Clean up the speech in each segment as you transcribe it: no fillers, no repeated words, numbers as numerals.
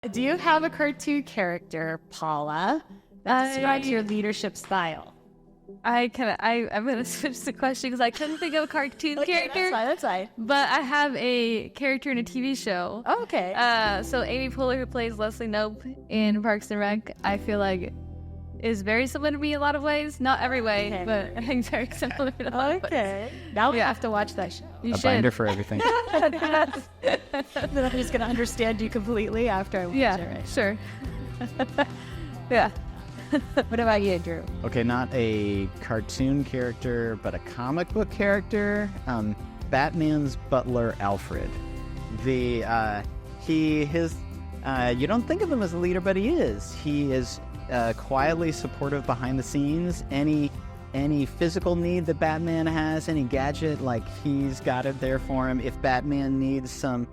Do you have a cartoon character, Paula, that describes your leadership style? I'm gonna switch the question because I couldn't think of a cartoon character. That's fine. But I have a character in a TV show. Oh, okay. So Amy Poehler, who plays Leslie Knope in Parks and Rec, I feel like is very similar to me in a lot of ways. Not every way, Okay. but I think very similar in a lot of ways. Okay. Now we have to watch that show. You A should. binder for everything. Then I'm just going to understand you completely after I watch Yeah, it, right? sure. Yeah. What about you, Drew? Okay, not a cartoon character, but a comic book character. Batman's butler, Alfred. You don't think of him as a leader, but he is. He is quietly supportive behind the scenes. Any physical need that Batman has, any gadget, like he's got it there for him. If Batman needs some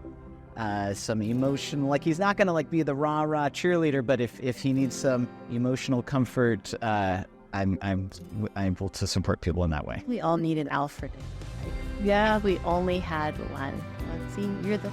emotion, like he's not gonna like be the rah-rah cheerleader, but if he needs some emotional comfort, I'm able to support people in that way. We all need an Alfred. Right? Yeah, we only had one. Let's see, you're the...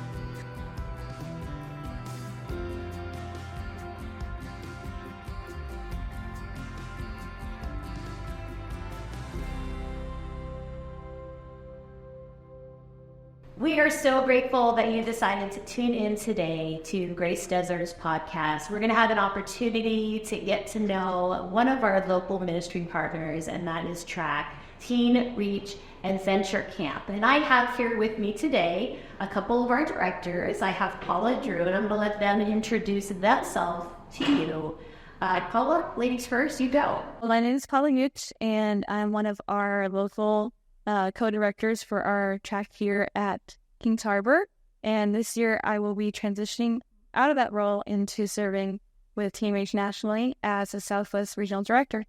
We are so grateful that you decided to tune in today to Grace Desert's podcast. We're going to have an opportunity to get to know one of our local ministry partners, and that is TRAC, Teen Reach Adventure Camp. And I have here with me today a couple of our directors. I have Paula and Drew, and I'm going to let them introduce themselves to you. Paula, ladies first, you go. My name is Paula Yuch, and I'm one of our local co-directors for our track here at Kings Harbor. And this year I will be transitioning out of that role into serving with Team Reach nationally as a Southwest Regional Director.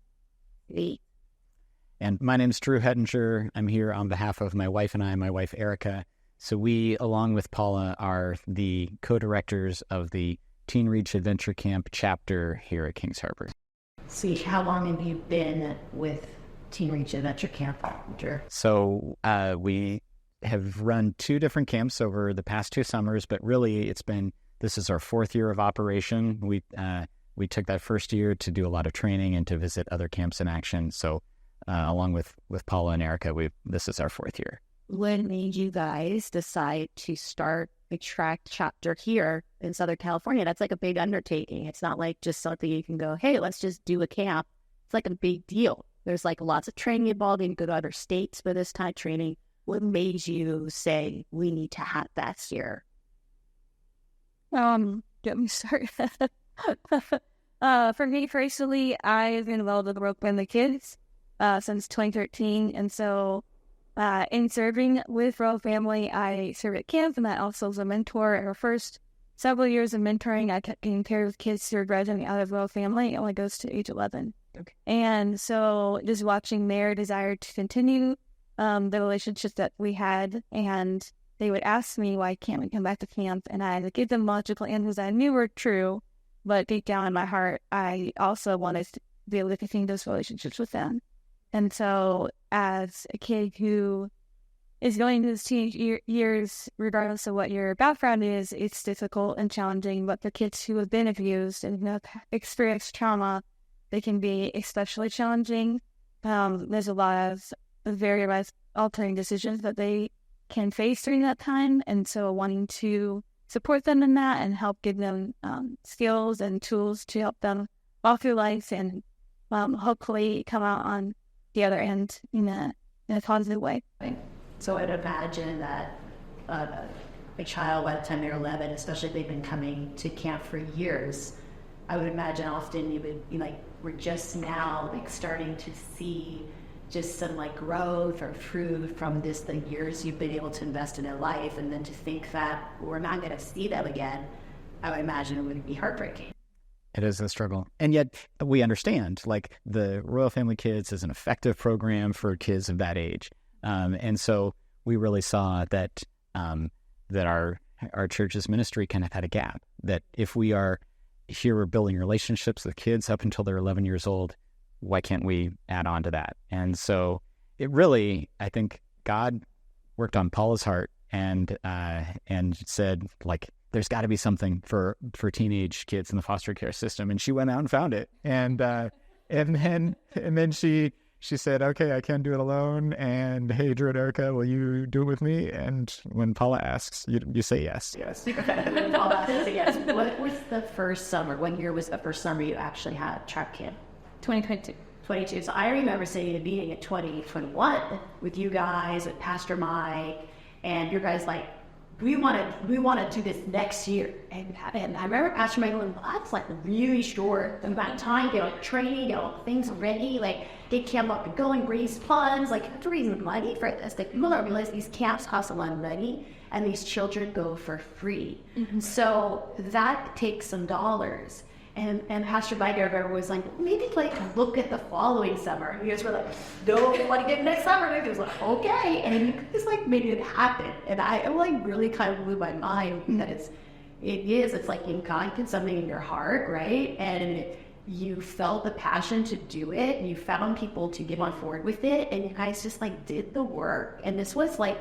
And my name's Drew Hedinger. I'm here on behalf of my wife and my wife Erica. So we, along with Paula, are the co-directors of the Teen Reach Adventure Camp chapter here at Kings Harbor. See, how long have you been with Teen Reach Adventure Camp, Drew? So we have run 2 different camps over the past 2 summers, but really this is our 4th year of operation. We took that first year to do a lot of training and to visit other camps in action. So along with Paula and Erica, this is our 4th year. What made you guys decide to start a track chapter here in Southern California? That's like a big undertaking. It's not like just something you can go, hey, let's just do a camp. It's like a big deal. There's like lots of training involved. You can go to other states for this type of training. What made you say we need to have that here? Get me started. For me personally, I've been involved with Rope and the Kids since 2013, and so in serving with Royal Family, I served at camp, and I also was a mentor. In our first several years of mentoring, I kept getting paired with kids who were graduating out of Royal Family. It only goes to age 11. Okay. And so just watching their desire to continue the relationships that we had, and they would ask me, why can't we come back to camp? And I would give them logical answers I knew were true, but deep down in my heart, I also wanted to be able to continue those relationships with them. And so as a kid who is going into his teenage years, regardless of what your background is, it's difficult and challenging. But for kids who have been abused and who have experienced trauma, they can be especially challenging. There's a lot of very life-altering decisions that they can face during that time. And so wanting to support them in that and help give them skills and tools to help them walk through life and hopefully come out on the other end in a positive way. So I'd imagine that a child, by the time they're 11, especially if they've been coming to camp for years, I would imagine often you would be like, we're just now like starting to see just some like growth or fruit from the years you've been able to invest in their life, and then to think that we're not going to see them again, I would imagine it would be heartbreaking. It is a struggle. And yet we understand, like, the Royal Family Kids is an effective program for kids of that age. And so we really saw that that our church's ministry kind of had a gap, that if we are here, we're building relationships with kids up until they're 11 years old, why can't we add on to that? And so it really, I think God worked on Paula's heart and said, like, there's got to be something for teenage kids in the foster care system. And she went out and found it. And then she said, okay, I can't do it alone. And hey, Drew and Erica, will you do it with me? And when Paula asks, you say yes. Yes. Paula says yes. What was the first summer? What year was the first summer you actually had TRAC camp? 2022. 22. So I remember sitting in a meeting at 2021 with you guys, with Pastor Mike, and you guys like, we want to do this next year. And I remember Pastor Mike going, well, that's like really short amount of time, get all the training, get all the things ready, like get camp up and going, raise funds, like you have to raise money for this. Like people don't realize these camps cost a lot of money and these children go for free. Mm-hmm. So that takes some dollars. And Pastor Biger was like, maybe like look at the following summer. And you guys were like, no, we want to get next summer. And he was like, okay. And you guys like made it happen. And I like really kind of blew my mind because it's like you got something in your heart, right? And you felt the passion to do it. And you found people to get on board with it. And you guys just like did the work. And this was like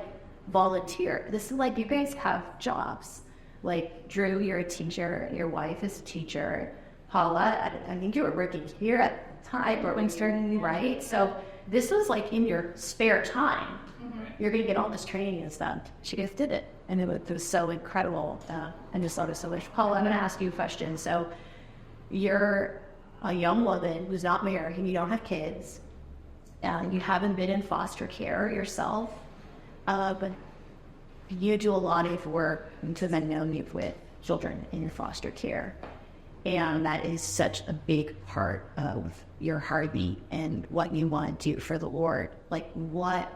volunteer. This is like you guys have jobs. Like Drew, you're a teacher. Your wife is a teacher. Paula, I think you were working here at the time, or when starting, right? So this was like in your spare time. Mm-hmm. You're going to get all this training and stuff. She just did it, and it was so incredible. I just thought it was so much. Paula, I'm going to ask you a question. So you're a young woman who's not married, and you don't have kids, and you haven't been in foster care yourself, but you do a lot of work to men know you with children in foster care. And that is such a big part of your heartbeat and what you want to do for the Lord. Like what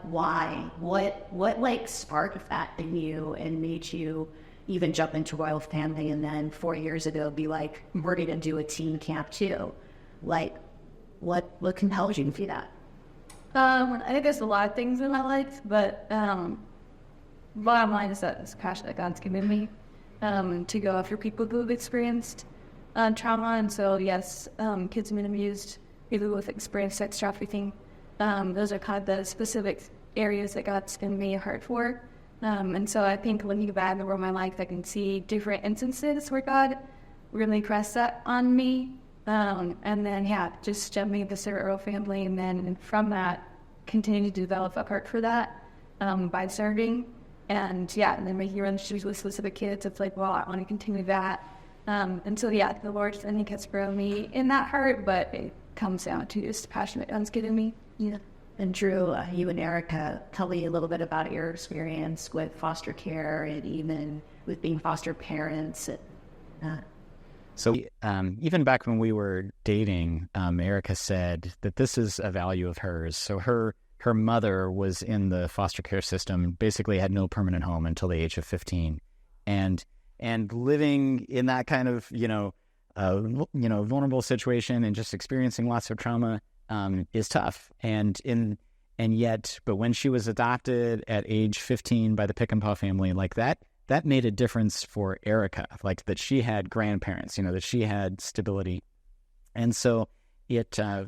like sparked that in you and made you even jump into Royal Family and then 4 years ago be like, we're going to do a teen camp too. Like what compelled you to do that? I think there's a lot of things in my life, but bottom line is that it's passion that God's given me to go after people who have experienced trauma. And so, yes, kids have been abused, people who have experienced sex trafficking. Those are kind of the specific areas that God's given me a heart for. And so I think looking back over my life, I can see different instances where God really pressed that on me. And then, just jumping into the Royal Family, and then from that, continue to develop a heart for that by serving. And then making relationships with specific kids. It's like, well, I want to continue that. And so, the Lord, I think, has grown me in that heart, but it comes down to just the passion that God's given me. Yeah. And Drew, you and Erica, tell me a little bit about your experience with foster care and even with being foster parents. So even back when we were dating, Erica said that this is a value of hers. So her mother was in the foster care system, basically had no permanent home until the age of 15. And living in that kind of, vulnerable situation and just experiencing lots of trauma is tough. But when she was adopted at age 15 by the Pick and Paw family, like that made a difference for Erica, like that she had grandparents, that she had stability. And so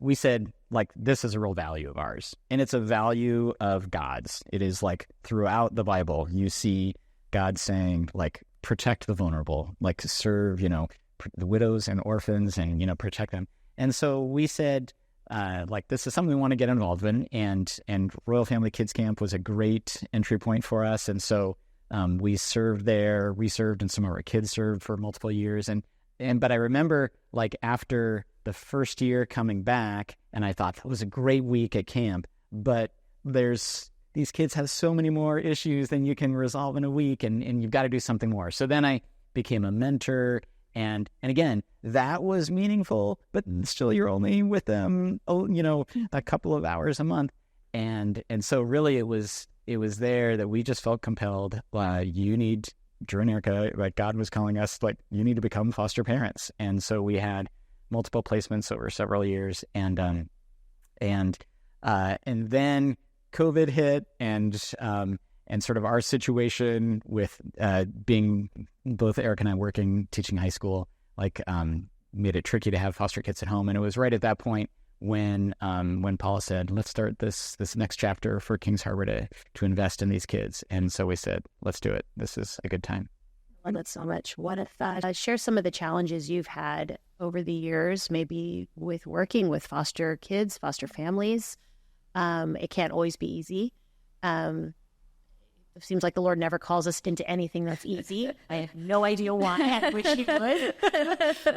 we said, like, this is a real value of ours. And it's a value of God's. It is like throughout the Bible, you see God saying, like, protect the vulnerable, like to serve, the widows and orphans and, protect them. And so we said, this is something we want to get involved in. And Royal Family Kids Camp was a great entry point for us. And so we served there, we served, and some of our kids served for multiple years. But I remember, like, after the first year coming back, and I thought that was a great week at camp, but these kids have so many more issues than you can resolve in a week, and you've got to do something more. So then I became a mentor, and again, that was meaningful, but still you're only with them, a couple of hours a month. And so really it was there that we just felt compelled, Drew and Erica, like God was calling us, like, you need to become foster parents. And so we had multiple placements over several years, and then COVID hit, and sort of our situation with being both Eric and I working, teaching high school, made it tricky to have foster kids at home. And it was right at that point when Paula said, let's start this next chapter for Kings Harbor to invest in these kids. And so we said, let's do it. This is a good time. love that so much. What if share some of the challenges you've had over the years, maybe with working with foster kids, foster families. It can't always be easy. It seems like the Lord never calls us into anything that's easy. I have no idea why. I wish he would.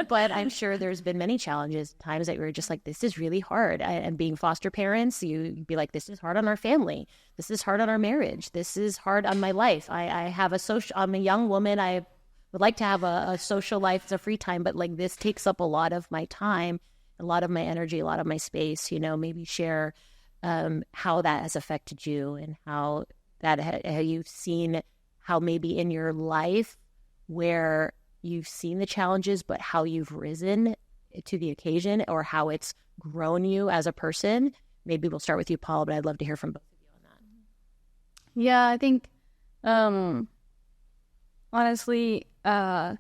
But I'm sure there's been many challenges, times that we were just like, this is really hard. And being foster parents, you'd be like, this is hard on our family. This is hard on our marriage. This is hard on my life. I'm a young woman. I would like to have a social life as a free time, but like this takes up a lot of my time, a lot of my energy, a lot of my space. Maybe share how that has affected you and how you've seen how maybe in your life where you've seen the challenges, but how you've risen to the occasion or how it's grown you as a person. Maybe we'll start with you, Paul, but I'd love to hear from both of you on that. Yeah, I think, honestly, I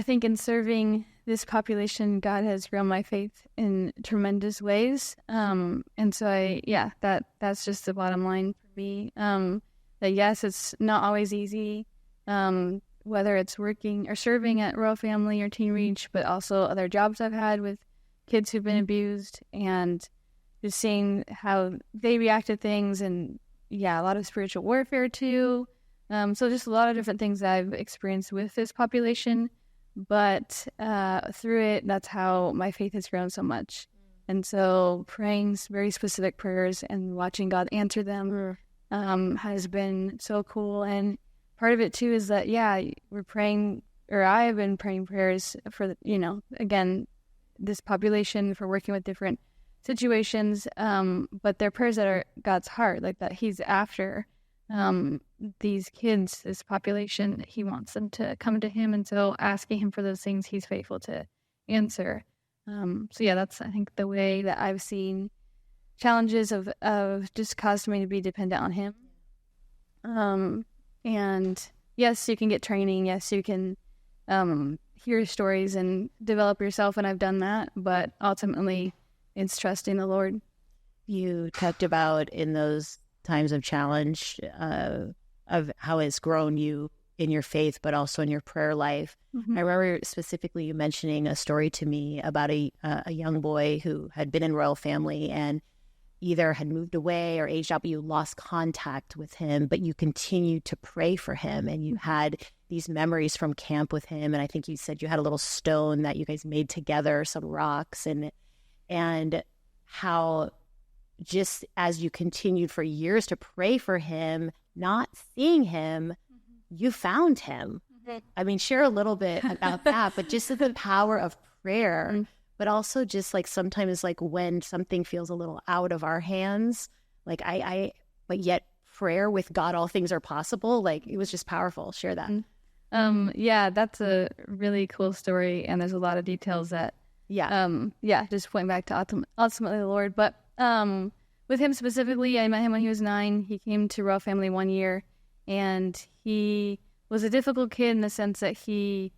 think in serving this population, God has grown my faith in tremendous ways. And so that's just the bottom line for me. That yes, it's not always easy, whether it's working or serving at Royal Family or Teen Reach, but also other jobs I've had with kids who've been abused and just seeing how they react to things, and a lot of spiritual warfare too. So just a lot of different things that I've experienced with this population. But through it, that's how my faith has grown so much. And so praying very specific prayers and watching God answer them has been so cool. And part of it, too, is that, we're praying, or I have been praying prayers for, again, this population, for working with different situations. But they're prayers that are God's heart, like that he's after these kids, this population. He wants them to come to him, and so asking him for those things he's faithful to answer. That's, I think, the way that I've seen challenges of just caused me to be dependent on him. And yes, you can get training, yes, you can hear stories and develop yourself, and I've done that, but ultimately it's trusting the Lord. You talked about in those times of challenge of how it's grown you in your faith, but also in your prayer life. Mm-hmm. I remember specifically you mentioning a story to me about a young boy who had been in Royal Family and either had moved away or aged out, but you lost contact with him, but you continued to pray for him, and you had these memories from camp with him. And I think you said you had a little stone that you guys made together, some rocks, and how just as you continued for years to pray for him, not seeing him, you found him. I mean, share a little bit about that, but just the power of prayer, but also just like sometimes like when something feels a little out of our hands, like but yet prayer with God, all things are possible. Like it was just powerful. Share that. That's a really cool story. And there's a lot of details that, just point back to ultimately the Lord. But with him specifically, I met him when he was 9. He came to Royal Family 1 year, and he was a difficult kid in the sense that he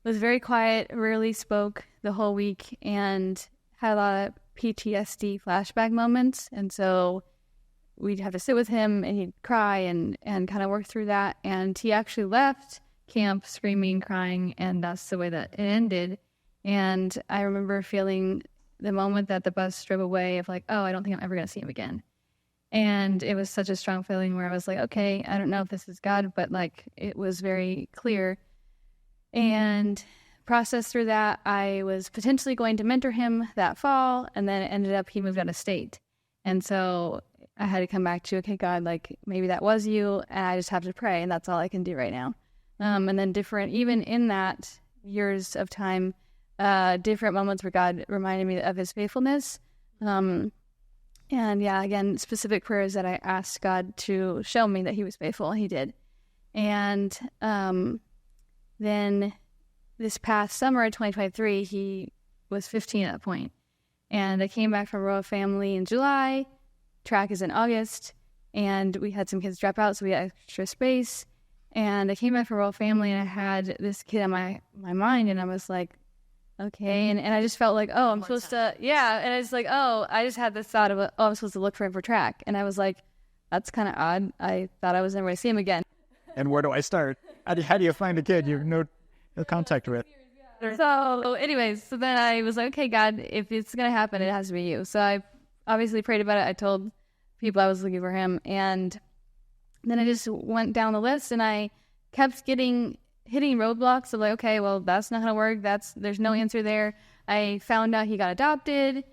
was very quiet, rarely spoke the whole week, and had a lot of PTSD flashback moments. And so we'd have to sit with him, and he'd cry and kind of work through that. And he actually left camp screaming, crying, and that's the way that it ended. And I remember feeling the moment that the bus drove away of like, oh, I don't think I'm ever going to see him again. And it was such a strong feeling where I was like, okay, I don't know if this is God, but like it was very clear. And processed through that, I was potentially going to mentor him that fall, and then it ended up he moved out of state. And so I had to come back to, okay, God, like maybe that was you, and I just have to pray, and that's all I can do right now. And then even in that years of time, different moments where God reminded me of his faithfulness. Again, specific prayers that I asked God to show me that he was faithful, and he did. And then this past summer of 2023, he was 15 at that point. And I came back from Royal Family in July. TRAC is in August. And we had some kids drop out, so we had extra space. And I came back from Royal Family, and I had this kid on my mind, and I was like, okay. And I just felt like, oh, I'm supposed to, and I was like, oh, I just had this thought of, I'm supposed to look for him for TRAC. And I was like, that's kind of odd. I thought I was never going to see him again. And where do I start? How do you find a kid you have no contact with? So anyways, so then I was like, okay, God, if it's going to happen, it has to be you. So I obviously prayed about it. I told people I was looking for him. And then I just went down the list and I kept hitting roadblocks. So like, okay, well, that's not going to work. There's no answer there. I found out he got adopted.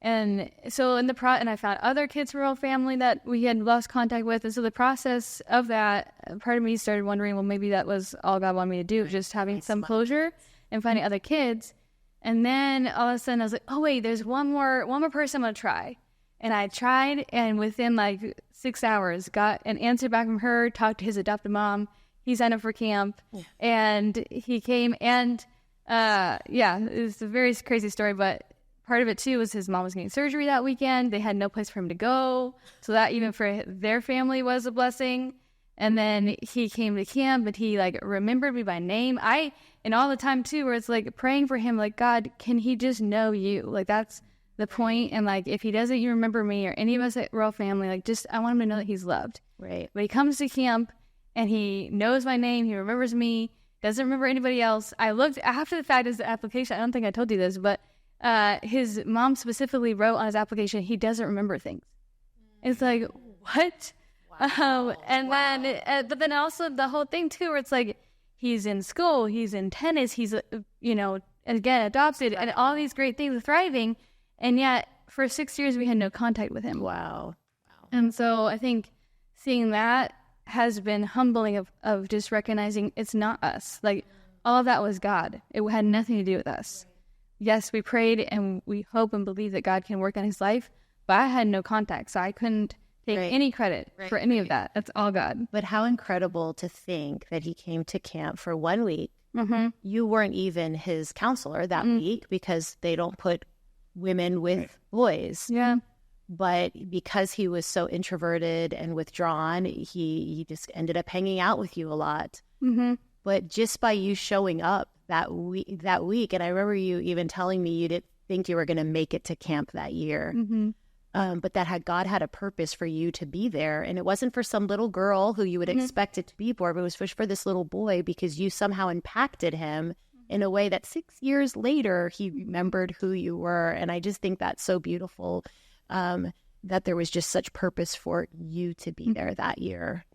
And so and I found other kids from our family that we had lost contact with. And so the process of that, part of me started wondering, well, maybe that was all God wanted me to do, just having some closure and finding other kids. And then all of a sudden I was like, oh wait, there's one more person I'm going to try. And I tried, and within like 6 hours got an answer back from her, talked to his adopted mom. He signed up for camp and he came and it's a very crazy story, but part of it too was his mom was getting surgery that weekend. They had no place for him to go. So that even for their family was a blessing. And then he came to camp and he like remembered me by name. And all the time too, where it's like praying for him, like, God, can he just know you? Like that's the point. And like, if he doesn't even remember me or any of us at Royal Family, like just, I want him to know that he's loved. Right. But he comes to camp and he knows my name. He remembers me, doesn't remember anybody else. I looked after the fact as the application. I don't think I told you this, but his mom specifically wrote on his application, he doesn't remember things. It's like, what? Wow. But then also the whole thing too, where it's like, he's in school, he's in tennis, he's, again, adopted and all these great things, thriving. And yet for 6 years, we had no contact with him. Wow. And so I think seeing that has been humbling of just recognizing it's not us. Like all of that was God. It had nothing to do with us. Yes, we prayed and we hope and believe that God can work on his life, but I had no contact. So I couldn't take any credit for any of that. That's all God. But how incredible to think that he came to camp for 1 week. Mm-hmm. You weren't even his counselor that week because they don't put women with boys. Yeah. But because he was so introverted and withdrawn, he just ended up hanging out with you a lot. Mm-hmm. But just by you showing up that week, and I remember you even telling me you didn't think you were going to make it to camp that year. Mm-hmm. But that God had a purpose for you to be there. And it wasn't for some little girl who you would expect it to be for, but it was for this little boy because you somehow impacted him in a way that 6 years later, he remembered who you were. And I just think that's so beautiful that there was just such purpose for you to be there that year,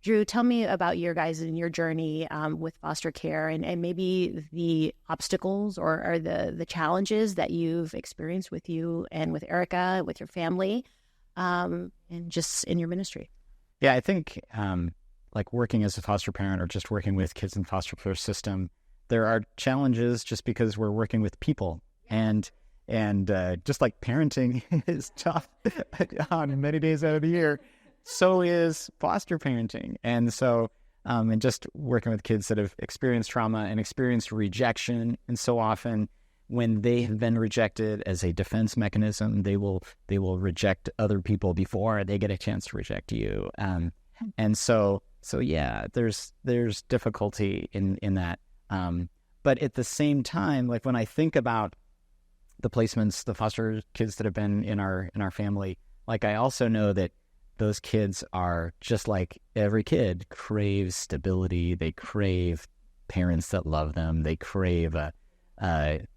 Drew, tell me about your guys and your journey with foster care and maybe the obstacles or the challenges that you've experienced with you and with Erica, with your family, and just in your ministry. Yeah, I think like working as a foster parent or just working with kids in the foster care system, there are challenges just because we're working with people. And just like parenting is tough on many days out of the year, so is foster parenting. And so, and just working with kids that have experienced trauma and experienced rejection. And so often when they have been rejected as a defense mechanism, they will reject other people before they get a chance to reject you. And so yeah, there's difficulty in that. But at the same time, like when I think about the placements, the foster kids that have been in our family, like I also know that those kids are just like every kid craves stability. They crave parents that love them. They crave a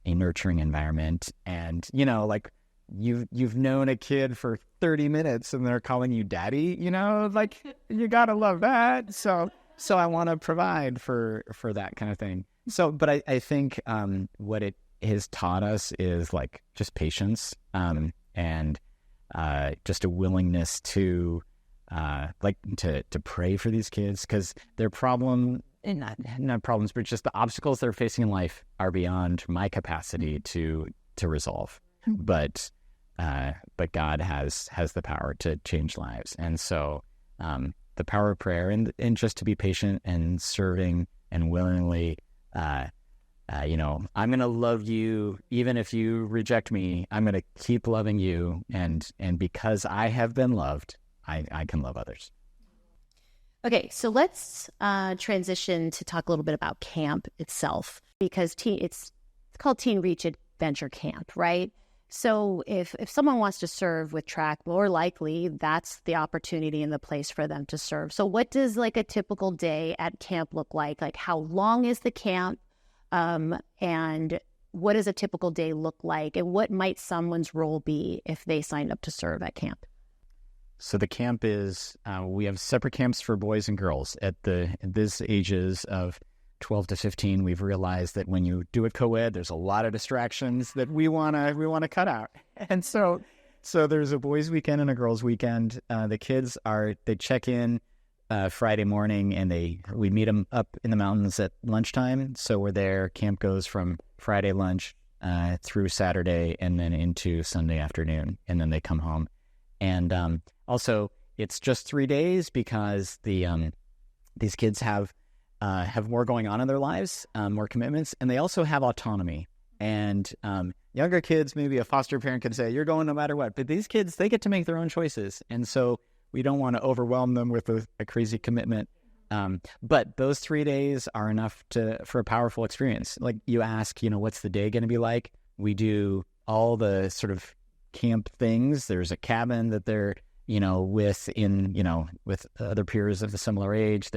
nurturing environment. And, like you've known a kid for 30 minutes and they're calling you daddy, like you got to love that. So I want to provide for that kind of thing. So, but I think what it has taught us is like just patience and just a willingness to to pray for these kids because their problem, and not problems, but just the obstacles they're facing in life are beyond my capacity to resolve. But God has the power to change lives, and so the power of prayer and just to be patient and serving and willingly. I'm going to love you even if you reject me. I'm going to keep loving you, and because I have been loved, I can love others. Okay, so let's transition to talk a little bit about camp itself because it's called Teen Reach Adventure Camp, right? So if someone wants to serve with TRAC, more likely that's the opportunity and the place for them to serve. So what does like a typical day at camp look like? Like how long is the camp? And what does a typical day look like? And what might someone's role be if they signed up to serve at camp? So the camp is, we have separate camps for boys and girls. At these ages of 12 to 15, we've realized that when you do it co-ed, there's a lot of distractions that we wanna cut out. And so there's a boys' weekend and a girls' weekend. The kids they check in Friday morning, and we meet them up in the mountains at lunchtime. So we're there. Camp goes from Friday lunch through Saturday and then into Sunday afternoon, and then they come home. And also, it's just 3 days because these kids have more going on in their lives, more commitments, and they also have autonomy. And younger kids, maybe a foster parent could say, "You're going no matter what," but these kids, they get to make their own choices, and so we don't want to overwhelm them with a crazy commitment. But those 3 days are enough for a powerful experience. Like you ask, what's the day going to be like? We do all the sort of camp things. There's a cabin that they're, with other peers of a similar age.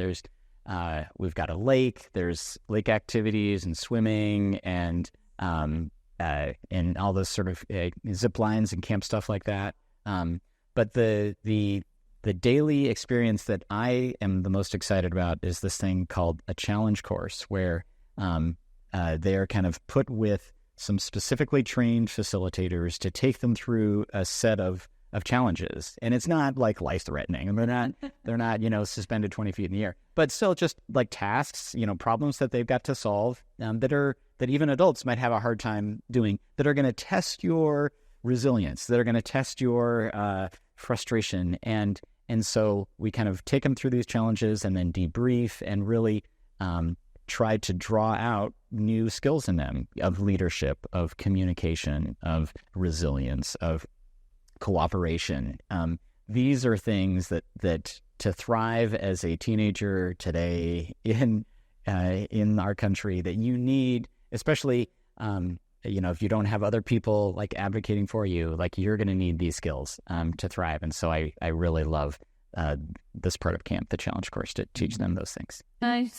We've got a lake. There's lake activities and swimming and all those sort of zip lines and camp stuff like that. But the daily experience that I am the most excited about is this thing called a challenge course, where they're kind of put with some specifically trained facilitators to take them through a set of challenges. And it's not like life-threatening. And they're not, suspended 20 feet in the air, but still just like tasks, problems that they've got to solve that even adults might have a hard time doing, that are going to test your resilience, that are going to test your frustration. And so we kind of take them through these challenges and then debrief and really try to draw out new skills in them of leadership, of communication, of resilience, of cooperation. These are things that to thrive as a teenager today in our country that you need, especially if you don't have other people like advocating for you, like you're going to need these skills to thrive. And so I really love this part of camp, the challenge course, to teach them those things. Can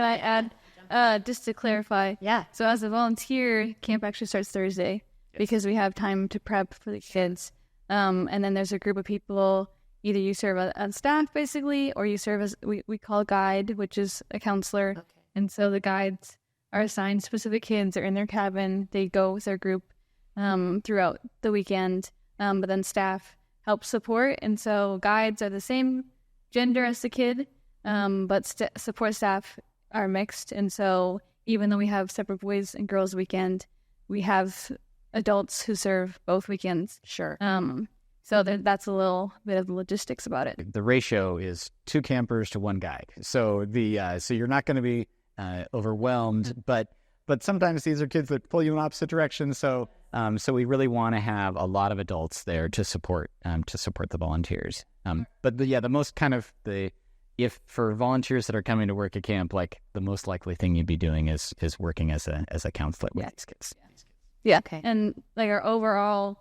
I add, just to clarify? Yeah. So as a volunteer, camp actually starts Thursday because we have time to prep for the kids. And then there's a group of people, either you serve on staff basically, or you serve as, we call a guide, which is a counselor. Okay. And so the guides are assigned specific kids. They're in their cabin. They go with their group throughout the weekend. But then staff help support. And so guides are the same gender as the kid, but support staff are mixed. And so even though we have separate boys and girls weekend, we have adults who serve both weekends. Sure. So that's a little bit of the logistics about it. The ratio is 2 campers to 1 guide. So so you're not going to be overwhelmed, but sometimes these are kids that pull you in opposite directions. So we really want to have a lot of adults there to support the volunteers. But the most kind of if for volunteers that are coming to work at camp, like the most likely thing you'd be doing is working as a counselor with these kids. Yeah. Okay. And like our overall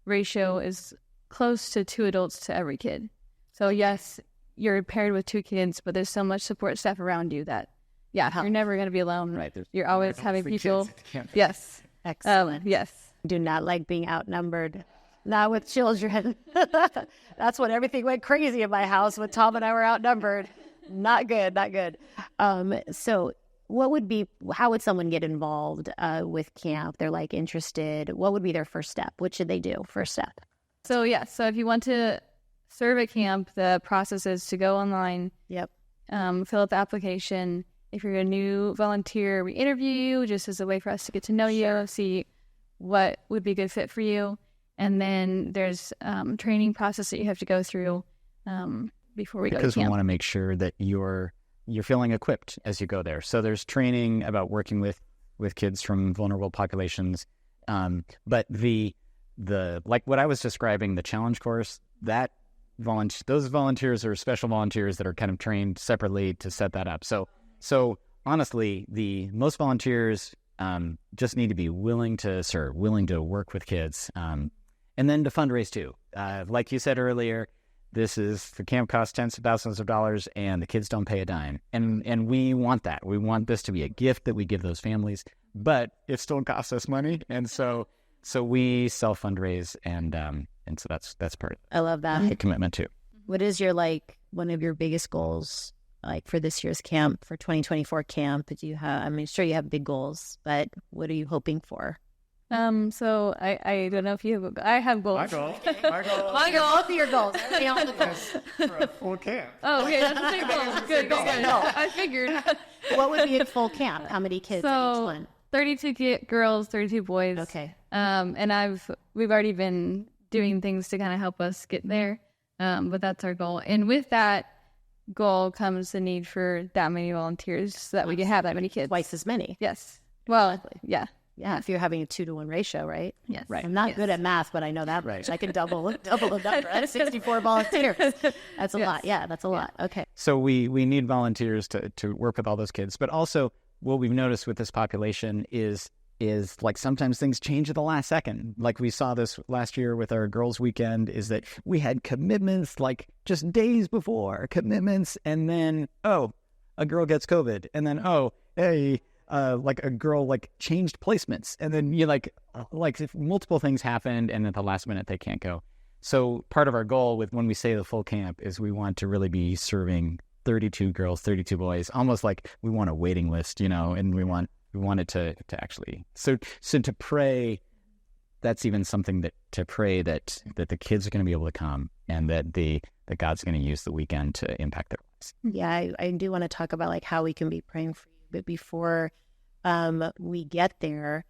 ratio is close to 2 adults to every kid. So yes, you're paired with 2 kids, but there's so much support staff around you that you're never going to be alone. Right. You're always having people. Yes. Excellent. Yes. Do not like being outnumbered. Not with children. That's when everything went crazy in my house when Tom and I were outnumbered. Not good. So how would someone get involved with camp? They're like interested. What would be their first step? What should they do? First step. So if you want to serve at camp, the process is to go online. Yep. Fill out the application. If you're a new volunteer, we interview you just as a way for us to get to know you, see what would be a good fit for you. And then there's training process that you have to go through before we go to camp. Because we want to make sure that you're feeling equipped as you go there. So there's training about working with kids from vulnerable populations. But the like what I was describing, the challenge course, those volunteers are special volunteers that are kind of trained separately to set that up. So honestly, the most volunteers just need to be willing to serve, willing to work with kids, and then to fundraise too. Like you said earlier, the camp costs tens of thousands of dollars, and the kids don't pay a dime. And we want that. We want this to be a gift that we give those families, but it still costs us money, and so we self fundraise, and so that's part of I love that. the commitment too. What is your one of your biggest goals for this year's camp, for 2024 camp? Do you have? I mean, sure you have big goals, but what are you hoping for? So I don't know if you have. I have goals. My goal. Both of your goals. All the goals. For a full camp. Oh, okay, that's the same goal. Good. I figured. What would be a full camp? How many kids in each one? 32 girls, 32 boys. Okay. And we've already been doing things to kind of help us get there. But that's our goal. And with that goal comes the need for that many volunteers so that we can have that many kids. Twice as many. Yes. Well, yeah. Yeah, if you're having a 2-to-1 ratio, right? Yes. Right. I'm not good at math, but I know that Right. I can double the number. That's 64 volunteers. That's a lot. Yeah, that's a lot. Okay. So we need volunteers to work with all those kids. But also what we've noticed with this population is like sometimes things change at the last second. Like we saw this last year with our girls' weekend, is that we had commitments like just days before commitments, and then, a girl gets COVID, and then, like a girl like changed placements, and then you like if multiple things happened, and at the last minute they can't go. So part of our goal with when we say the full camp is we want to really be serving 32 girls, 32 boys, almost like we want a waiting list, and we want it to actually so to pray. That's even something to pray that the kids are going to be able to come, and that God's going to use the weekend to impact their lives. Yeah, I do want to talk about like how we can be praying for you. But before we get there,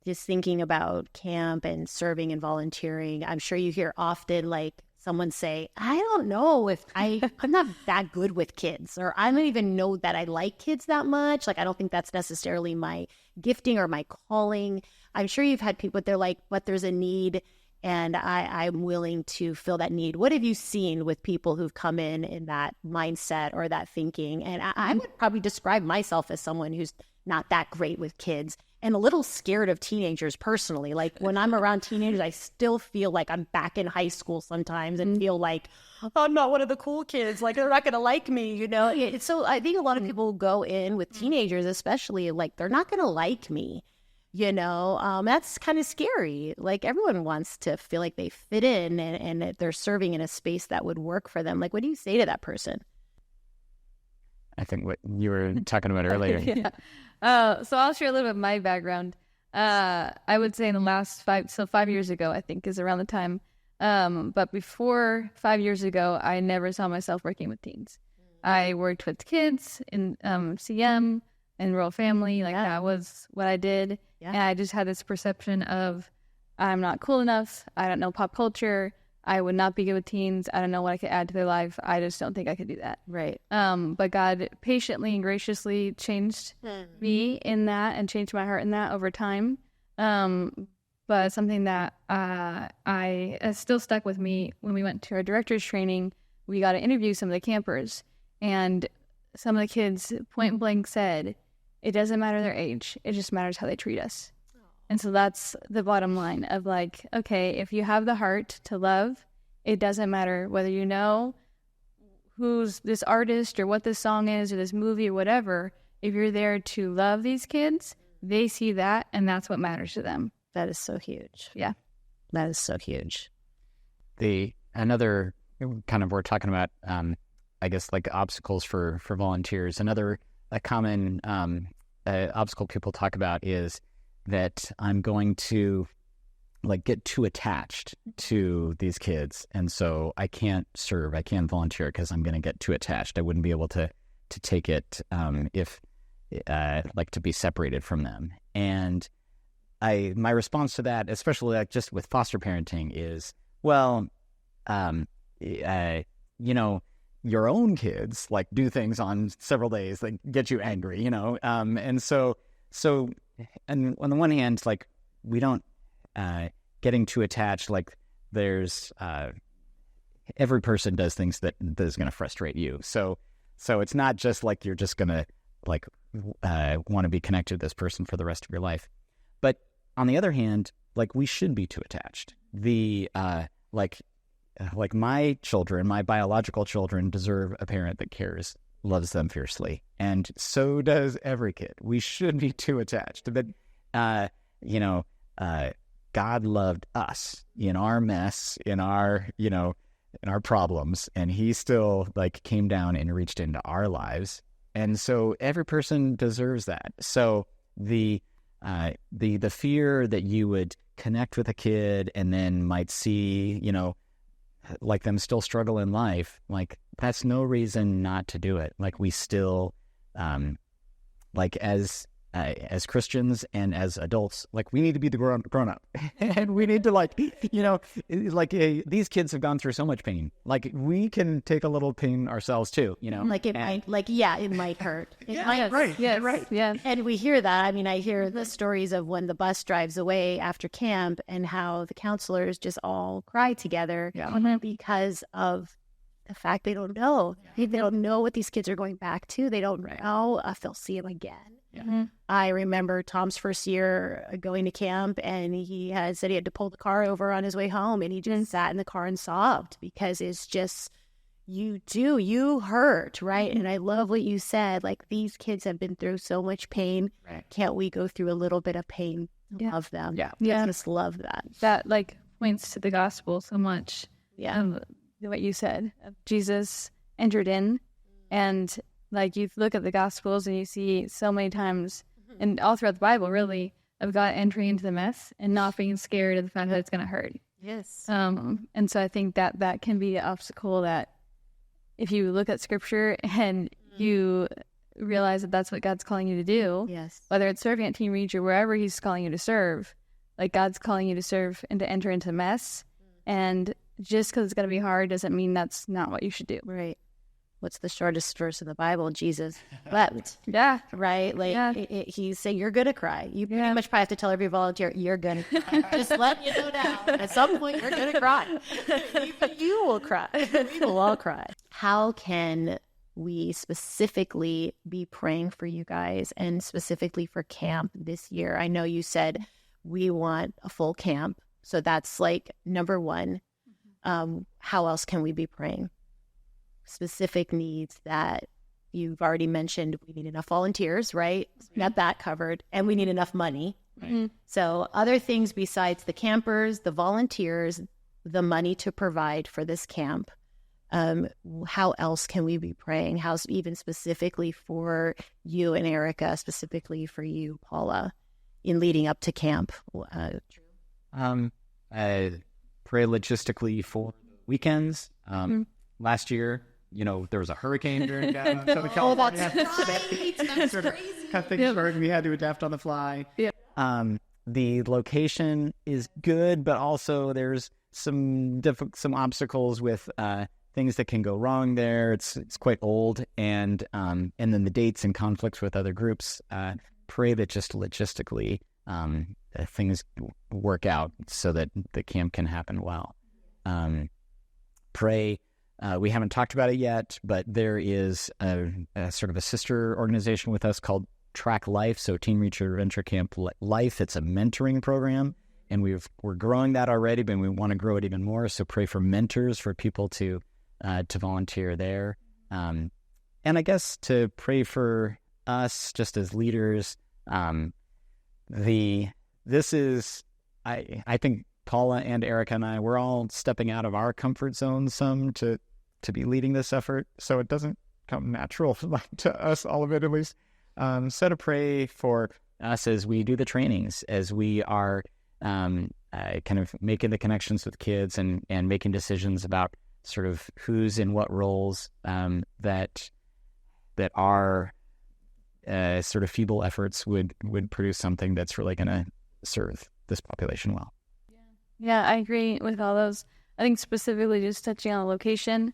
just thinking about camp and serving and volunteering, I'm sure you hear often like someone say, I don't know if I'm not that good with kids, or I don't even know that I like kids that much. Like, I don't think that's necessarily my gifting or my calling. I'm sure you've had people, they're like, but there's a need, and I'm willing to fill that need. What have you seen with people who've come in that mindset or that thinking? And I would probably describe myself as someone who's not that great with kids and a little scared of teenagers personally. Like when I'm around teenagers, I still feel like I'm back in high school sometimes and feel like I'm not one of the cool kids. Like they're not going to like me, So I think a lot of people go in with teenagers, especially like they're not going to like me. That's kind of scary. Like everyone wants to feel like they fit in and that they're serving in a space that would work for them. Like, what do you say to that person? I think what you were talking about earlier. Yeah. So I'll share a little bit of my background. I would say in the last 5 years ago, I think is around the time. But before 5 years ago, I never saw myself working with teens. I worked with kids in CM and rural family. That was what I did. Yeah. And I just had this perception of I'm not cool enough. I don't know pop culture. I would not be good with teens. I don't know what I could add to their life. I just don't think I could do that. Right. But God patiently and graciously changed me in that and changed my heart in that over time. But something that I still stuck with me when we went to our director's training, we got to interview some of the campers. And some of the kids point blank said, it doesn't matter their age. It just matters how they treat us. And so that's the bottom line of like, okay, if you have the heart to love, it doesn't matter whether you know who's this artist or what this song is or this movie or whatever. If you're there to love these kids, they see that, and that's what matters to them. That is so huge. Yeah. That is so huge. Another kind of, we're talking about, I guess, like obstacles for volunteers. A common obstacle people talk about is that I'm going to like get too attached to these kids, and so I can't serve, I can't volunteer because I'm going to get too attached. I wouldn't be able to take it if like to be separated from them. And my response to that, especially like just with foster parenting, is your own kids like do things on several days that get you angry, and so and on the one hand, like we don't getting too attached, like there's every person does things that is going to frustrate you, so it's not just like you're just going to want to be connected to this person for the rest of your life. But on the other hand, like, we should be too attached. Like my children, my biological children, deserve a parent that cares, loves them fiercely, and so does every kid. We should be too attached. But God loved us in our mess, in our problems, and He still like came down and reached into our lives. And so every person deserves that. So the fear that you would connect with a kid and then might see, like them still struggle in life, like that's no reason not to do it. Like we still, like as Christians and as adults, like we need to be the grown up, and we need to these kids have gone through so much pain. Like we can take a little pain ourselves too, Like it might hurt. Right. Yeah. And we hear that. I mean, I hear the stories of when the bus drives away after camp and how the counselors just all cry together because of the fact they don't know. They don't know what these kids are going back to. They don't know if they'll see them again. I remember Tom's first year going to camp, and he had said he had to pull the car over on his way home, and he just sat in the car and sobbed because it's just, you hurt, right? And I love what you said, like these kids have been through so much pain. Right. Can't we go through a little bit of pain of them? I just love that. That like points to the gospel so much. What you said, Jesus entered in, and like you look at the Gospels and you see so many times, and all throughout the Bible, really, of God entering into the mess and not being scared of the fact that it's going to hurt. Yes. And so I think that can be an obstacle that if you look at Scripture and you realize that that's what God's calling you to do, whether it's serving at Teen Reach or wherever He's calling you to serve, like God's calling you to serve and to enter into the mess. And just because it's going to be hard doesn't mean that's not what you should do. Right. What's the shortest verse in the Bible? Jesus wept. Right? Like He's saying you're going to cry. You pretty much probably have to tell every volunteer you're going to cry. Just let you know now. At some point you're going to cry. Even you will cry. We will all cry. How can we specifically be praying for you guys and specifically for camp this year? I know you said we want a full camp. So that's like number one. How else can we be praying? Specific needs that you've already mentioned. We need enough volunteers, right? So we got that covered, and we need enough money. Right. So other things besides the campers, the volunteers, the money to provide for this camp. How else can we be praying? How even specifically for you and Erica, specifically for you, Paula, in leading up to camp? Pray logistically for weekends. Last year, there was a hurricane during Southern California. That's sort of cut things short. We had to adapt on the fly. The location is good, but also there's some obstacles with things that can go wrong there. It's quite old, and then the dates and conflicts with other groups. Pray that just logistically things work out so that the camp can happen well. Pray. We haven't talked about it yet, but there is a sort of a sister organization with us called TRAC Life, so Teen Reach Adventure Camp Life. It's a mentoring program, and we're growing that already, but we want to grow it even more. So pray for mentors, for people to volunteer there, and I guess to pray for us just as leaders. This is, I think Paula and Erica and I, we're all stepping out of our comfort zone some to be leading this effort, so it doesn't come natural to us, all of it at least. So to pray for us as we do the trainings, as we are kind of making the connections with kids and making decisions about sort of who's in what roles, that our sort of feeble efforts would produce something that's really going to serve this population well. Yeah, I agree with all those. I think specifically just touching on the location,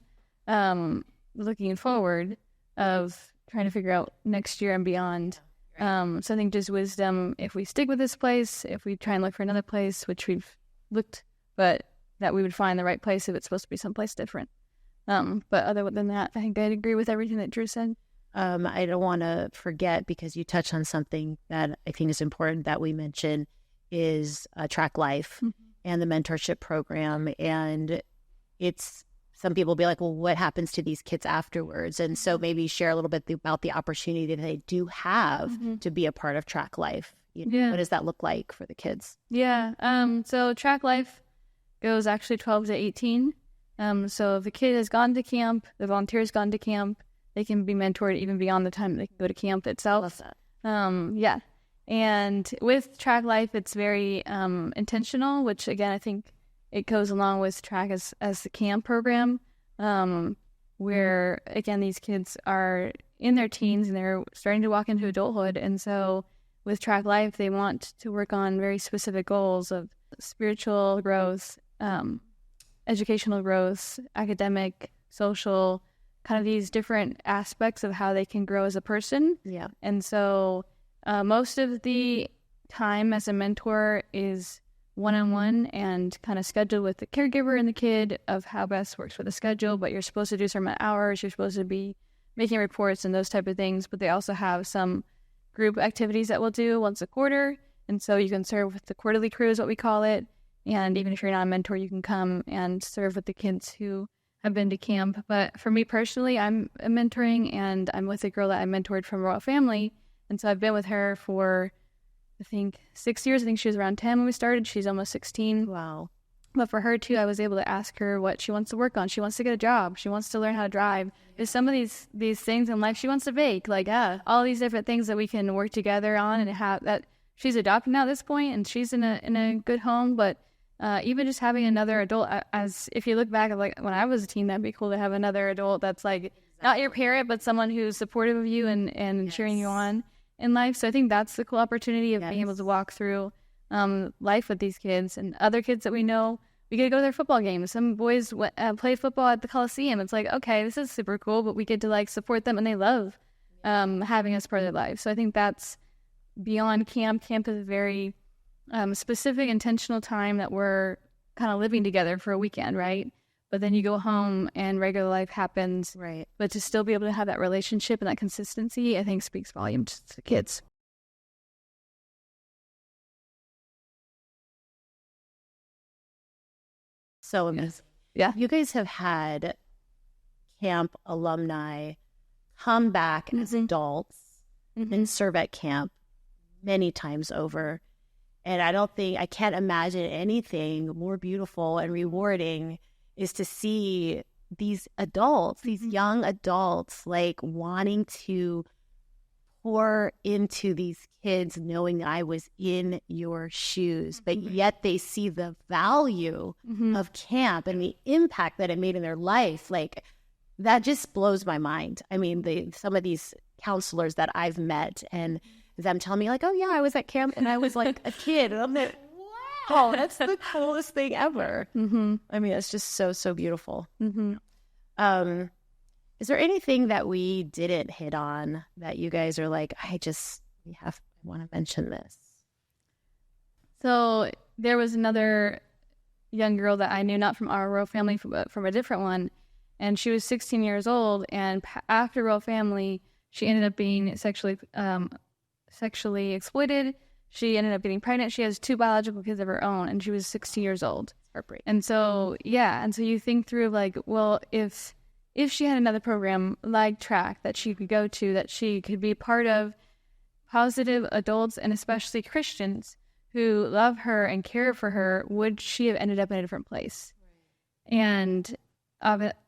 looking forward of trying to figure out next year and beyond. So I think just wisdom, if we stick with this place, if we try and look for another place, which we've looked, but that we would find the right place if it's supposed to be someplace different. But other than that, I think I'd agree with everything that Drew said. I don't want to forget, because you touched on something that I think is important that we mention, is TRAC Life and the mentorship program. And it's, some people be like, well, what happens to these kids afterwards? And so maybe share a little bit about the opportunity that they do have to be a part of TRAC Life. What does that look like for the kids? Yeah. So TRAC Life goes actually 12 to 18. So if a kid has gone to camp, the volunteer has gone to camp, they can be mentored even beyond the time they can go to camp itself. Love that. Yeah. And with TRAC Life, it's very intentional, which again, I think it goes along with TRAC as the camp program, where again, these kids are in their teens and they're starting to walk into adulthood. And so with TRAC Life, they want to work on very specific goals of spiritual growth, educational growth, academic, social, kind of these different aspects of how they can grow as a person. Yeah. And so most of the time as a mentor is one-on-one and kind of scheduled with the caregiver and the kid of how best works for the schedule, but you're supposed to do certain hours, you're supposed to be making reports and those type of things. But they also have some group activities that we'll do once a quarter. And so you can serve with the quarterly crew is what we call it. And even if you're not a mentor, you can come and serve with the kids who have been to camp. But for me personally, I'm mentoring, and I'm with a girl that I mentored from Royal Family. And so I've been with her for, I think, 6 years. I think she was around 10 when we started. She's almost 16. Wow. But for her, too, I was able to ask her what she wants to work on. She wants to get a job. She wants to learn how to drive. There's some of these things in life. She wants to bake. Like, all these different things that we can work together on, and have that. She's adopted now at this point, and she's in a good home. But even just having another adult, as if you look back, like when I was a teen, that'd be cool to have another adult that's like not your parent, but someone who's supportive of you and cheering you on in life. So I think that's the cool opportunity of being able to walk through life with these kids and other kids that we know. We get to go to their football games. Some boys play football at the Coliseum. It's like, okay, this is super cool, but we get to like support them, and they love having us part of their life. So I think that's beyond camp. Camp is a very specific, intentional time that we're kind of living together for a weekend, right? But then you go home and regular life happens. Right. But to still be able to have that relationship and that consistency, I think speaks volumes to the kids. So amazing. Yeah. You guys have had camp alumni come back as adults and serve at camp many times over. And I can't imagine anything more beautiful and rewarding is to see these adults, these young adults, like wanting to pour into these kids, knowing I was in your shoes, but yet they see the value of camp and the impact that it made in their life. Like, that just blows my mind. I mean, some of these counselors that I've met, and them telling me like, oh yeah, I was at camp and I was like a kid, and I'm like, wow, that's the coolest thing ever. I mean, it's just so beautiful. Is there anything that we didn't hit on that you guys are like, I want to mention this? So there was another young girl that I knew, not from our Royal Family, but from a different one, and she was 16 years old, and after Royal Family, she ended up being sexually exploited. She ended up getting pregnant. She has 2 biological kids of her own, and she was 16 years old. Heartbreak. And so, and so you think through like, well, if she had another program like TRAC that she could go to, that she could be part of, positive adults and especially Christians who love her and care for her, would she have ended up in a different place? Right. And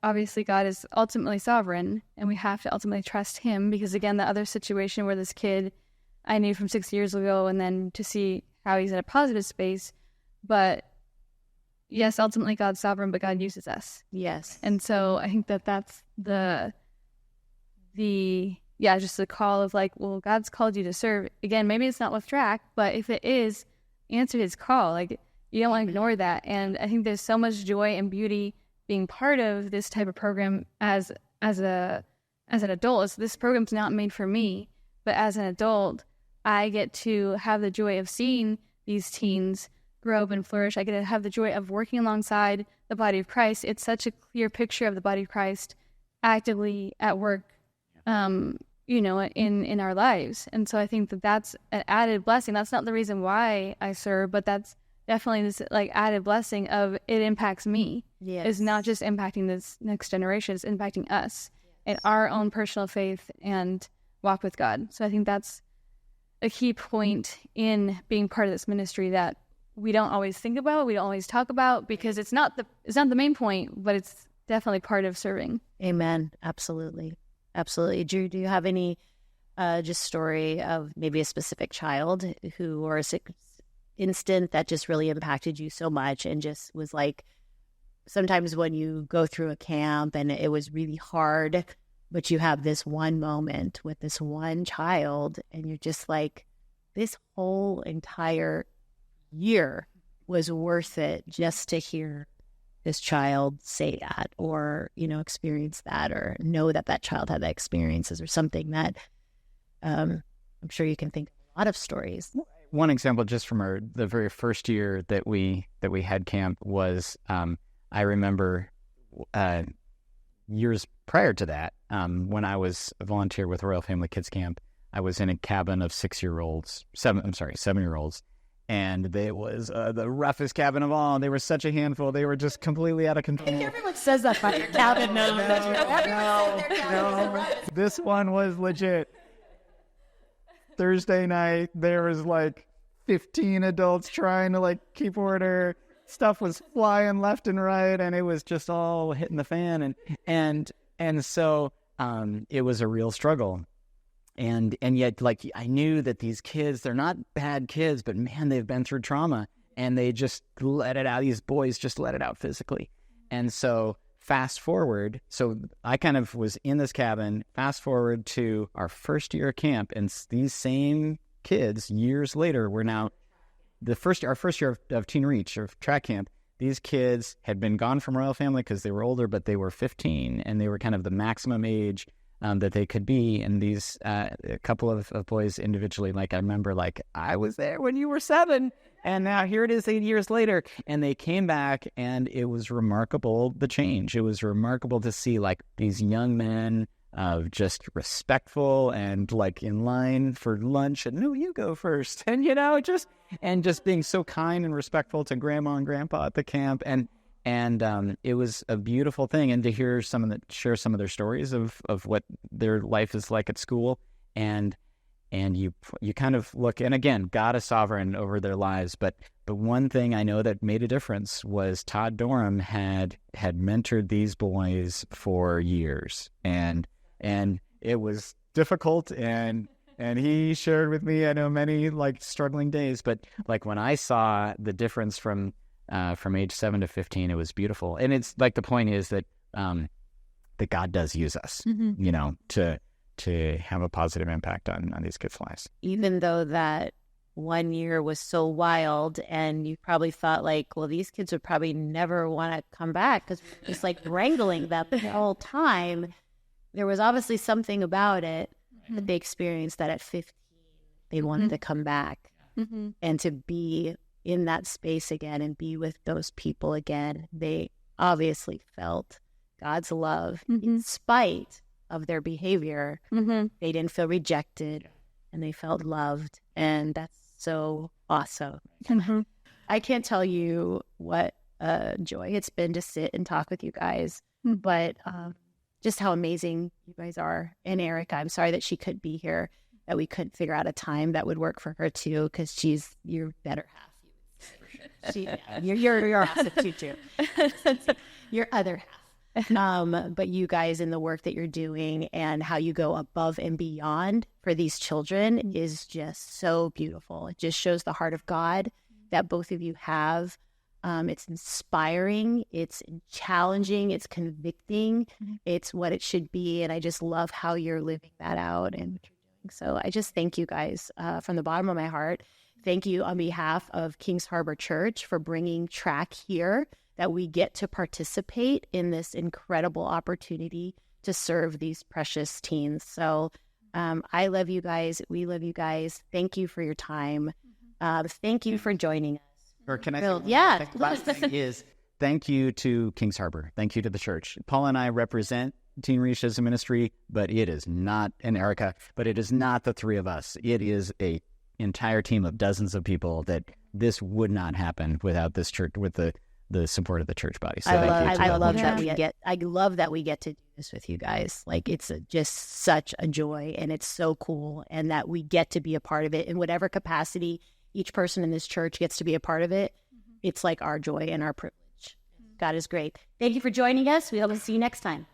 obviously God is ultimately sovereign, and we have to ultimately trust him, because again, the other situation where this kid I knew from 6 years ago, and then to see how he's in a positive space, but yes, ultimately God's sovereign, but God uses us. Yes. And so I think that's just the call of like, well, God's called you to serve. Again, maybe it's not with TRAC, but if it is, answer his call. Like, you don't want to ignore that. And I think there's so much joy and beauty being part of this type of program as an adult. So this program's not made for me, but as an adult, I get to have the joy of seeing these teens grow up and flourish. I get to have the joy of working alongside the body of Christ. It's such a clear picture of the body of Christ actively at work in our lives. And so I think that that's an added blessing. That's not the reason why I serve, but that's definitely this like added blessing of it impacts me. Yes. It's not just impacting this next generation, it's impacting us and our own personal faith and walk with God. So I think that's a key point in being part of this ministry that we don't always think about, we don't always talk about, because it's not the main point, but it's definitely part of serving. Amen. Absolutely. Absolutely. Drew, do you have any just story of maybe a specific child who, or a instant that just really impacted you so much and just was like, sometimes when you go through a camp and it was really hard, but you have this one moment with this one child and you're just like, this whole entire year was worth it just to hear this child say that, or, experience that, or know that that child had that experiences, or something that I'm sure you can think of a lot of stories. One example just from the very first year that we had camp was, I remember years prior to that, when I was a volunteer with Royal Family Kids Camp, I was in a cabin of 7-year-olds. And it was the roughest cabin of all. They were such a handful. They were just completely out of control. Everyone says that about your cabin. No. This one was legit. Thursday night, there was like 15 adults trying to keep order. Stuff was flying left and right, and it was just all hitting the fan. And so it was a real struggle. And yet, I knew that these kids, they're not bad kids, but man, they've been through trauma, and they just let it out. These boys just let it out physically. And so fast forward, so I kind of was in this cabin, fast forward to our first year of camp, and these same kids, years later, were now our first year of Teen Reach, or TRAC camp. These kids had been gone from Royal Family because they were older, but they were 15, and they were kind of the maximum age that they could be. And these a couple of boys individually, I remember, I was there when you were 7, and now here it is 8 years later. And they came back, and it was remarkable, the change. It was remarkable to see these young men just respectful and in line for lunch, and no, you go first, and just being so kind and respectful to grandma and grandpa at the camp. And it was a beautiful thing, and to hear share some of their stories of what their life is like at school, and you kind of look, and again, God is sovereign over their lives, but one thing I know that made a difference was Todd Dorham had mentored these boys for years, and it was difficult, and he shared with me, I know, many struggling days, but when I saw the difference from age 7 to 15, it was beautiful. And it's the point is that God does use us, to have a positive impact on these kids' lives. Even though that 1 year was so wild, and you probably thought well, these kids would probably never want to come back because we're just wrangling them the whole time. There was obviously something about it that they experienced that at 15, they wanted to come back and to be in that space again and be with those people again. They obviously felt God's love in spite of their behavior. They didn't feel rejected, and they felt loved, and that's so awesome. I can't tell you what a joy it's been to sit and talk with you guys, but just how amazing you guys are. And Erica, I'm sorry that she couldn't be here, that we couldn't figure out a time that would work for her too, because she's your better half. You're awesome too. Your other half. But you guys, in the work that you're doing and how you go above and beyond for these children is just so beautiful. It just shows the heart of God that both of you have. It's inspiring, it's challenging, it's convicting, it's what it should be. And I just love how you're living that out and what you're doing. So I just thank you guys from the bottom of my heart. Thank you on behalf of Kings Harbor Church for bringing TRAC here, that we get to participate in this incredible opportunity to serve these precious teens. So I love you guys. We love you guys. Thank you for your time. Thank you for joining us. Or can I say yeah. Last thing is thank you to Kings Harbor. Thank you to the church. Paula and I represent Teen Reach as a ministry, but it is not, and Erica, but it is not the three of us. It is a entire team of dozens of people that this would not happen without this church, with the support of the church body. So I love that we get to do this with you guys. Like, it's just such a joy, and it's so cool, and that we get to be a part of it in whatever capacity each person in this church gets to be a part of it. It's like our joy and our privilege. God is great. Thank you for joining us. We hope to see you next time.